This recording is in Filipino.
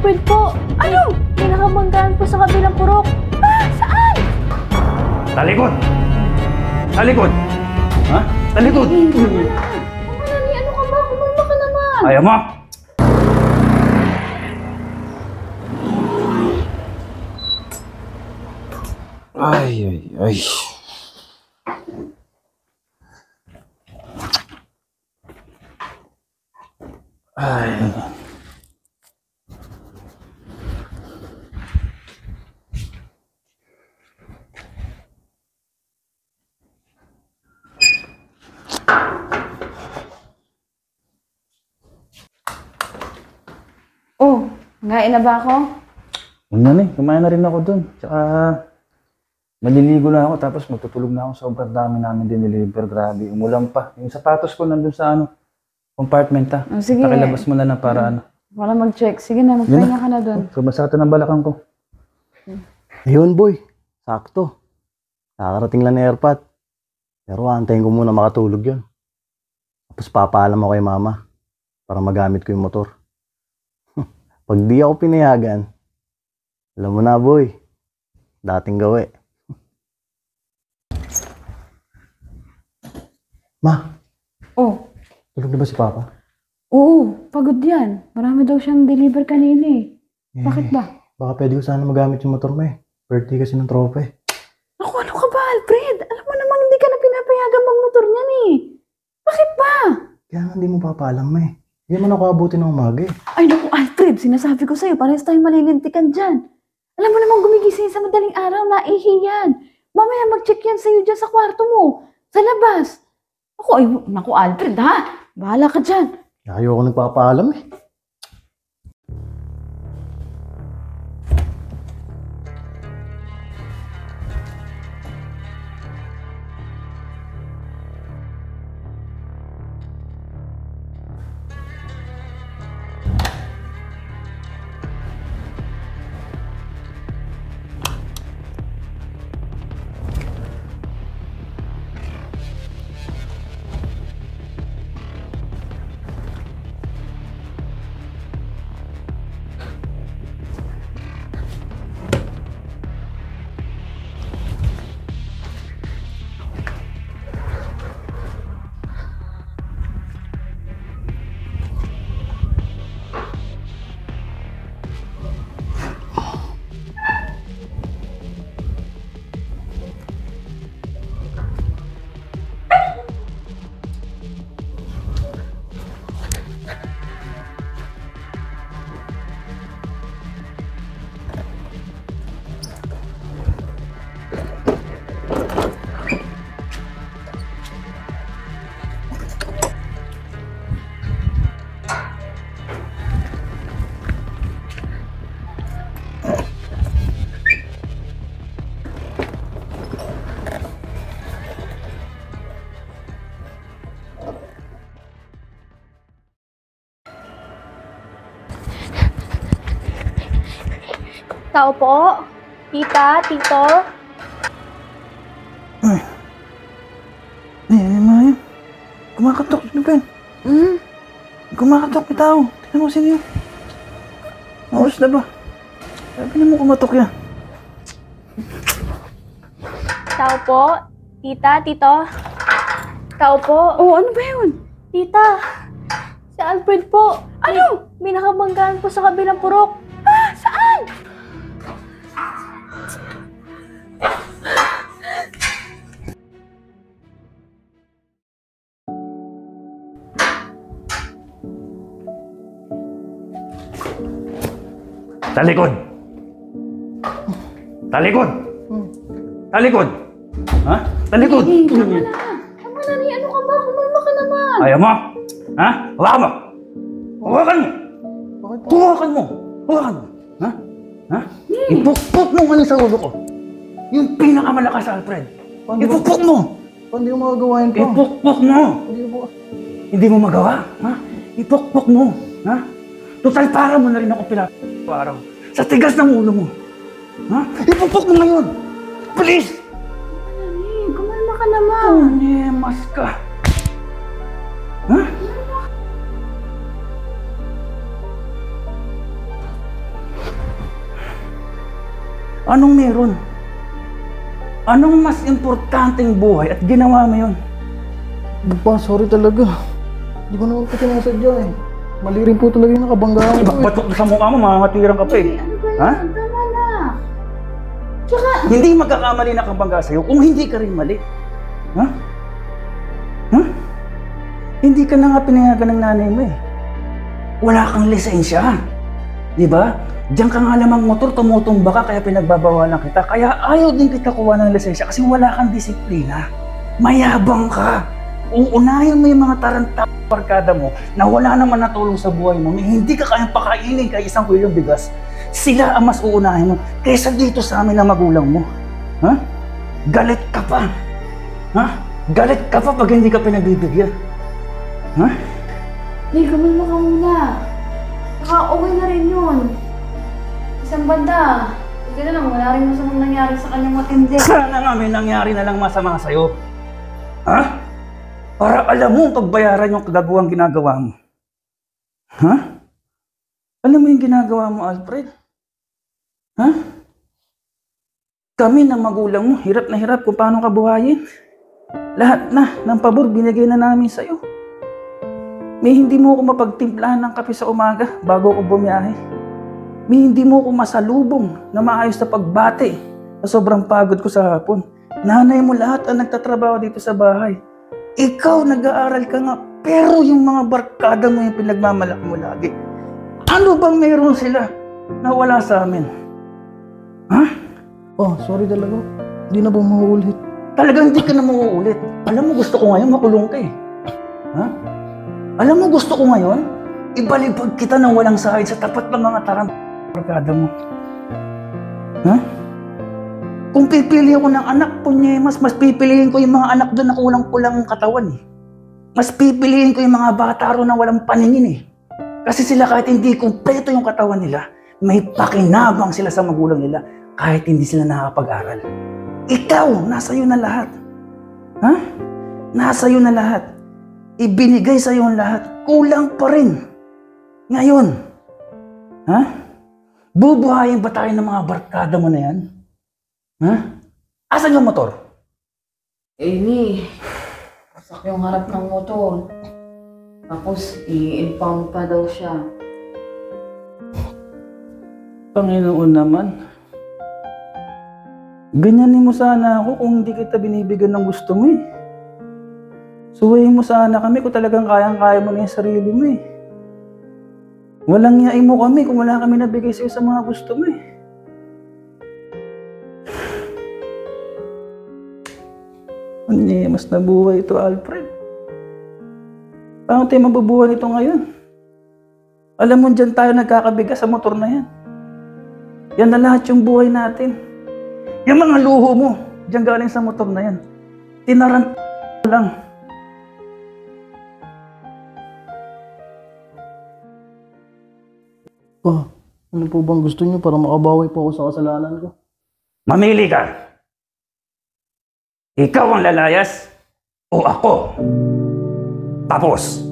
Alfred po. Ano? Pinakamanggaan po sa kabilang purok. Ah, saan? Talikod! Talikod! Ha? Talikod! Manani, ano ka ba? Kumalma ka naman. Ayaw mo! Ay. Oh, ngain na ba ako? Huwag na kumain na rin ako dun. Tsaka, maliligo na ako tapos magtutulog na ako. Sobrang dami namin diniliver. Grabe, umulan pa. Yung sapatos ko nandun sa compartment ha. Oh, sige. Pakilabas mo na para Wala mag-check. Sige na, magpahinga ka na doon. Sumasakit ng balakang ko. Ayun boy, sakto. Nakakarating lang na airpot. Pero antayin ko muna makatulog yun. Tapos papaalam ako kay mama para magamit ko yung motor. Pag di ako pinayagan, alam mo na boy, dating gawi. Ma, Oh, tulog na ba si Papa? oo. Pagod yan. Marami daw siyang deliver kanina eh. Bakit ba? Baka pwede ko sana magamit yung motor mo eh. Birthday kasi ng tropa eh. Naku, ano ka ba, Alfred? Alam mo namang hindi ka na pinapayagan magmotor niyan eh. Bakit ba? Kaya nga hindi mo papaalam eh. Hindi mo nakabuti ng umaga eh. Ay naku, Alfred, sinasabi ko sa'yo, parehas tayong malilintikan dyan. Alam mo namang gumigising sa madaling araw, naihi yan. Mamaya mag-check yan sa'yo dyan sa kwarto mo, sa labas. Naku, Alfred ha, bahala ka dyan. Ayoko nagpapaalam eh. Tao po? Tita? Tito? Ay, kumakatok. Ano ba yun? Kumakatok yung tao. Tignan mo sino yun. Maos na ba? Sabi mo kumatok yan. Tao po? Tita? Tito? Tao po? Oh, ano ba yun? Tita, si Alfred po. Ano? May nakabanggaan po sa kabilang purok. Ah, saan? Talikod! Talikod! Talikod! Ha? Talikod! Tama na. Ano ka ba? Kumalma ka naman. Ayaw mo? Ha? Hawakan mo! Hawakan mo! Hawakan mo! Hawakan mo! Ha? Ha? Ipukpok mo nga sa ulo ko. Yung pinakamalakas, Alfred. Ipukpok mo! Hindi ko magagawain ko. Ipukpok mo! Hindi mo magawa? Ha? Ipukpok mo! Ha? Total para mo na rin ako pinaparaw. Sa tigas ng ulo mo. Ha? Ipukpok mo ngayon! Please! Kumalma ka naman. Mas ka. Ha? Anong meron? Anong mas importanteng buhay at ginawa mo yun? Pa, sorry talaga. Hindi ko naman po sinasadya eh. Mali rin po talaga yung nakabanggaan ko eh. Batok sa mukha mo, makakatiran ka pa eh. Ano ba yan? Ha? Tama na. Tsaka, Hindi magkakamali na kabangga sa'yo kung hindi ka rin mali. Ha? Ha? Hindi ka na nga pinayagan ng nanay mo eh. Wala kang lisensya. Di ba? Diyan ka nga lamang motor, tumutumba ka, kaya pinagbabawalan kita. Kaya ayaw din kita kuha ng lisensya kasi wala kang disiplina. Mayabang ka. Uunahin mo yung mga tarantang barkada mo na wala naman natulong sa buhay mo. Hindi ka kayang pakainin kay isang kilong bigas. Sila ang mas uunahin mo kaysa dito sa amin na magulang mo. Ha? Galit ka pa. Ha? Galit ka pa pag hindi ka pinagbibigyan. Ha? hindi, kumalma ka muna. Saka, okay na rin yun. Isang banda. Sige na lang, wala rin masamang nangyari sa kanyang matindi. Sana nga may nangyari na lang masama sa'yo. Ha? Para alam mo pagbayaran yung kagaguhang ginagawa mo. Ha? Alam mo yung ginagawa mo, Alfred? Ha? Kami na magulang mo, hirap na hirap kung paano ka buhayin. Lahat na ng pabor binigay na namin sa'yo. May hindi mo ako mapagtimplahan ng kape sa umaga bago ako bumiyahe. May hindi mo ako masalubong na maayos na pagbati sa sobrang pagod ko sa hapon. Nanay mo lahat ang nagtatrabaho dito sa bahay. Ikaw nag-aaral ka nga, pero yung mga barkada mo yung pinagmamalaki mo lagi. Ano bang meron sila na wala sa amin? Ha? Oh, sorry talaga. Hindi na po mauulit. Talagang hindi ka na mauulit. Alam mo, gusto ko ngayon makulong ka eh. Ha? Alam mo, gusto ko ngayon, ibalibag kita ng walang sahid sa tapat ng mga barkada mo. Ha? Kung pipili ako ng anak po niya, mas pipiliin ko yung mga anak doon na kulang-kulang katawan eh. Mas pipiliin ko yung mga bata ro na walang paningin eh. Kasi sila kahit hindi kumpleto yung katawan nila, may pakinabang sila sa magulang nila kahit hindi sila nakakapag-aral. Ikaw, nasa iyo na lahat. Ha? Nasa iyo na lahat. Ibinigay sa iyo ang lahat. Kulang pa rin. Ngayon, ha? Bubuhayin ba tayo ng mga barkada mo na yan? Ha? Asan yung motor? Ni, pasak yung harap ng motor. Tapos, i-impound pa daw siya. Panginoon naman. Ganyanin mo sana ako kung hindi kita binibigyan ng gusto mo eh. Suwayin mo sana kami kung talagang kayang-kaya mo na yung sarili mo eh. Walang yain mo kami kung wala kami nabigay sa'yo sa mga gusto mo eh. Mas nabuhay ito, Alfred. Paano tayo mabubuhay nito ngayon? Alam mo, dyan tayo nagkakabigas sa motor na yan. Yan na lahat yung buhay natin. Yung mga luho mo, dyan galing sa motor na yan. Tinarant lang. Pa, ano po bang gusto niyo para makabawi po ako sa kasalanan ko? Mamili ka. Ikaw ang lalayas o ako? Tapos.